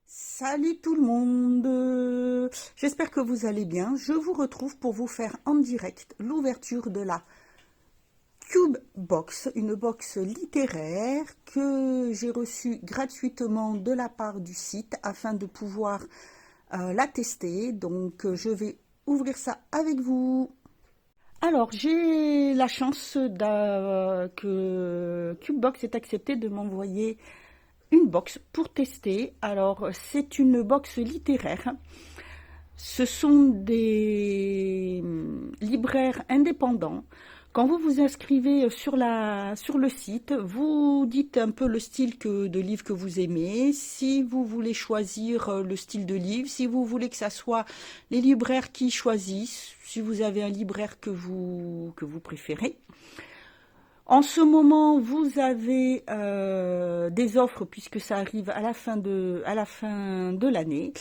Salut tout le monde, j'espère que vous allez bien. Je vous retrouve pour vous faire en direct l'ouverture de la Cube Box, une box littéraire que j'ai reçue gratuitement de la part du site afin de pouvoir la tester. Donc je vais ouvrir ça avec vous. Alors j'ai la chance que Cubebox ait accepté de m'envoyer une box pour tester. Alors c'est une box littéraire. Ce sont des libraires indépendants. Quand vous vous inscrivez sur le site, vous dites un peu le style de livre que vous aimez, si vous voulez choisir le style de livre, si vous voulez que ça soit les libraires qui choisissent, si vous avez un libraire que vous préférez. En ce moment, vous avez des offres puisque ça arrive à la fin de l'année.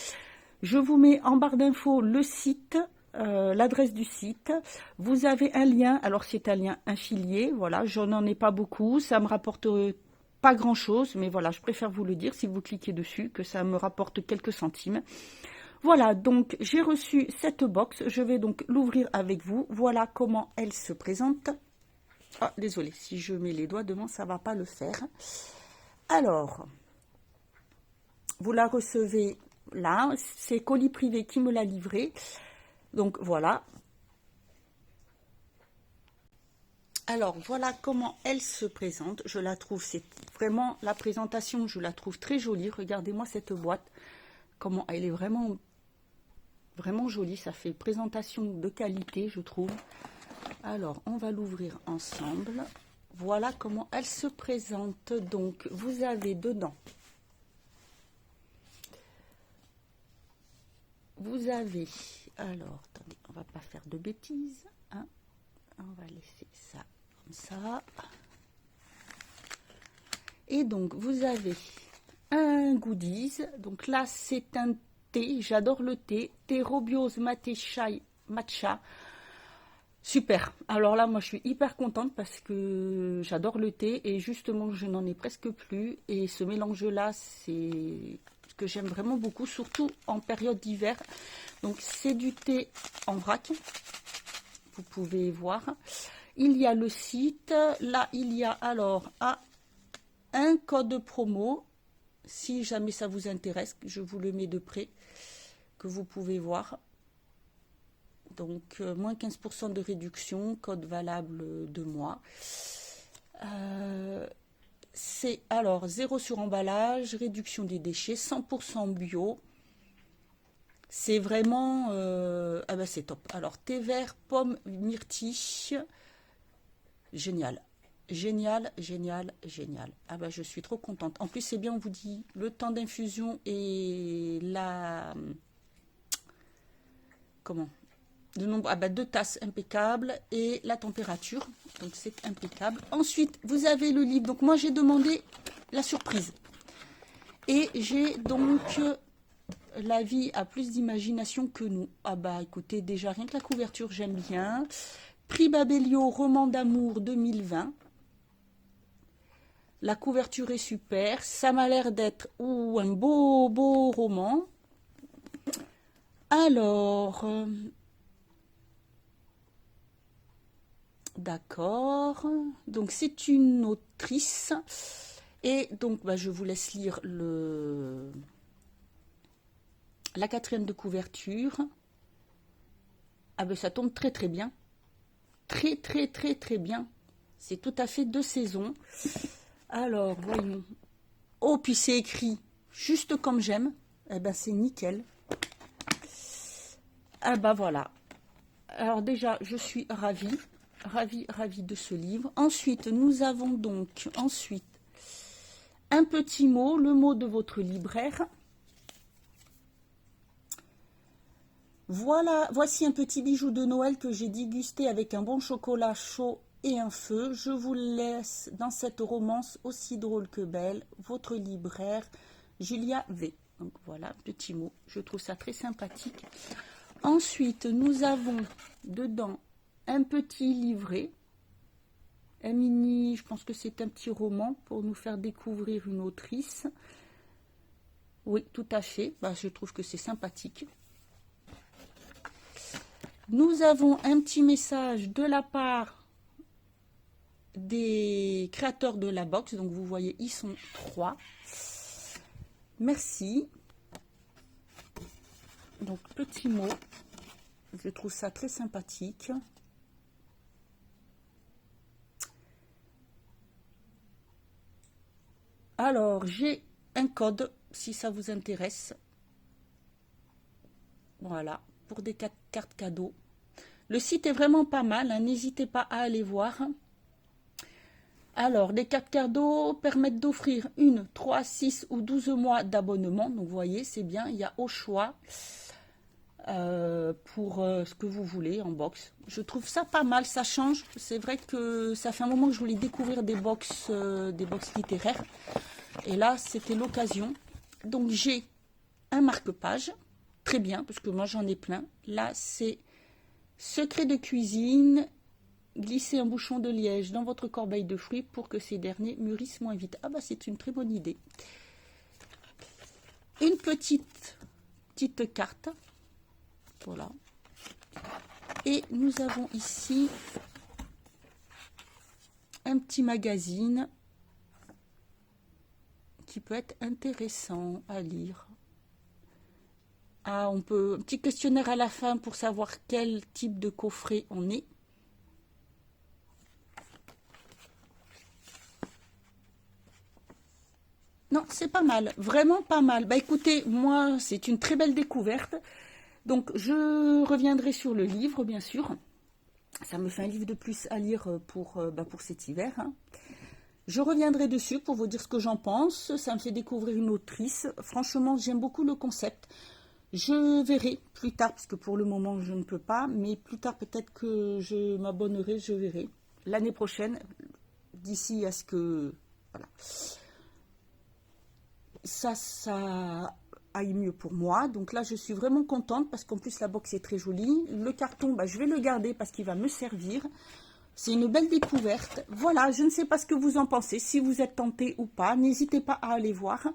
Je vous mets en barre d'infos le site, l'adresse du site. Vous avez un lien, alors c'est un lien affilié, voilà, je n'en ai pas beaucoup, ça me rapporte pas grand chose, mais voilà, je préfère vous le dire si vous cliquez dessus, que ça me rapporte quelques centimes. Voilà, donc j'ai reçu cette box, je vais donc l'ouvrir avec vous. Voilà comment elle se présente. Ah, désolé, si je mets les doigts devant, ça ne va pas le faire. Alors, vous la recevez là, c'est Colis Privé qui me l'a livré. Donc voilà. Alors voilà comment elle se présente. Je la trouve, c'est vraiment la présentation, je la trouve très jolie. Regardez-moi cette boîte, comment elle est vraiment jolie. Ça fait présentation de qualité, je trouve. Alors, on va l'ouvrir ensemble. Voilà comment elle se présente. Donc, vous avez dedans, vous avez, alors, attendez, on va pas faire de bêtises, hein. On va laisser ça comme ça. Et donc, vous avez un goodies. Donc là, c'est un thé. J'adore le thé. Thé Robiose Matcha. Super. Alors là, moi, je suis hyper contente parce que j'adore le thé et justement, je n'en ai presque plus. Et ce mélange-là, c'est ce que j'aime vraiment beaucoup, surtout en période d'hiver. Donc, c'est du thé en vrac. Vous pouvez voir. Il y a le site. Là, il y a alors un code promo. Si jamais ça vous intéresse, je vous le mets de près, que vous pouvez voir. Donc, moins 15% de réduction, code valable 2 mois. C'est alors 0 sur emballage, réduction des déchets, 100% bio. C'est vraiment... ah ben c'est top. Alors, thé vert, pomme, myrtille. Génial. Génial, génial, génial. Ah ben je suis trop contente. En plus, c'est bien, on vous dit le temps d'infusion et la... Comment? Le nombre, ah bah 2 tasses impeccable et la température, donc c'est impeccable. Ensuite, vous avez le livre. Donc moi j'ai demandé la surprise et j'ai donc la vie a plus d'imagination que nous. Ah bah écoutez, déjà rien que la couverture j'aime bien. Prix Babelio, roman d'amour 2020. La couverture est super, ça m'a l'air d'être un beau roman. Alors, d'accord. Donc c'est une autrice. Et donc bah, je vous laisse lire la quatrième de couverture. Ah ben ça tombe très très bien. Très très très très bien. C'est tout à fait de saison. Alors voyons. Oh puis c'est écrit juste comme j'aime. Eh ben c'est nickel. Ah ben voilà. Alors déjà je suis ravie. Ravie de ce livre. Ensuite, nous avons donc un petit mot, le mot de votre libraire. Voilà, voici un petit bijou de Noël que j'ai dégusté avec un bon chocolat chaud et un feu. Je vous laisse dans cette romance aussi drôle que belle. Votre libraire, Julia V. Donc voilà, petit mot. Je trouve ça très sympathique. Ensuite, nous avons dedans un petit livret, un mini, je pense que c'est un petit roman pour nous faire découvrir une autrice. Oui, tout à fait. Bah, je trouve que c'est sympathique. Nous avons un petit message de la part des créateurs de la box. Donc, vous voyez, ils sont 3. Merci. Donc, petit mot. Je trouve ça très sympathique. Alors, j'ai un code, si ça vous intéresse. Voilà, pour des cartes cadeaux. Le site est vraiment pas mal, hein, n'hésitez pas à aller voir. Alors, les cartes cadeaux permettent d'offrir 1, 3, 6 ou 12 mois d'abonnement. Donc, vous voyez, c'est bien, il y a au choix pour ce que vous voulez en box. Je trouve ça pas mal, ça change. C'est vrai que ça fait un moment que je voulais découvrir des box littéraires. Et là, c'était l'occasion. Donc, j'ai un marque-page. Très bien, parce que moi, j'en ai plein. Là, c'est secret de cuisine. Glissez un bouchon de liège dans votre corbeille de fruits pour que ces derniers mûrissent moins vite. Ah bah, c'est une très bonne idée. Une petite carte. Voilà. Et nous avons ici un petit magazine qui peut être intéressant à lire. Ah, un petit questionnaire à la fin pour savoir quel type de coffret on est. Non, c'est pas mal, vraiment pas mal. Bah écoutez, moi, c'est une très belle découverte. Donc, je reviendrai sur le livre, bien sûr. Ça me fait un livre de plus à lire pour cet hiver. Hein. Je reviendrai dessus pour vous dire ce que j'en pense. Ça me fait découvrir une autrice. Franchement, j'aime beaucoup le concept. Je verrai plus tard, parce que pour le moment, je ne peux pas. Mais plus tard, peut-être que je m'abonnerai, je verrai. L'année prochaine, d'ici à ce que... Voilà. Ça aille mieux pour moi. Donc là, je suis vraiment contente parce qu'en plus, la box est très jolie. Le carton, bah, je vais le garder parce qu'il va me servir. C'est une belle découverte. Voilà, je ne sais pas ce que vous en pensez, si vous êtes tenté ou pas. N'hésitez pas à aller voir.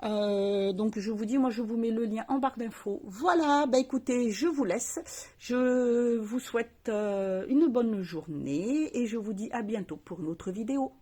Donc, je vous dis, moi, je vous mets le lien en barre d'infos. Voilà, bah écoutez, je vous laisse. Je vous souhaite une bonne journée et je vous dis à bientôt pour une autre vidéo.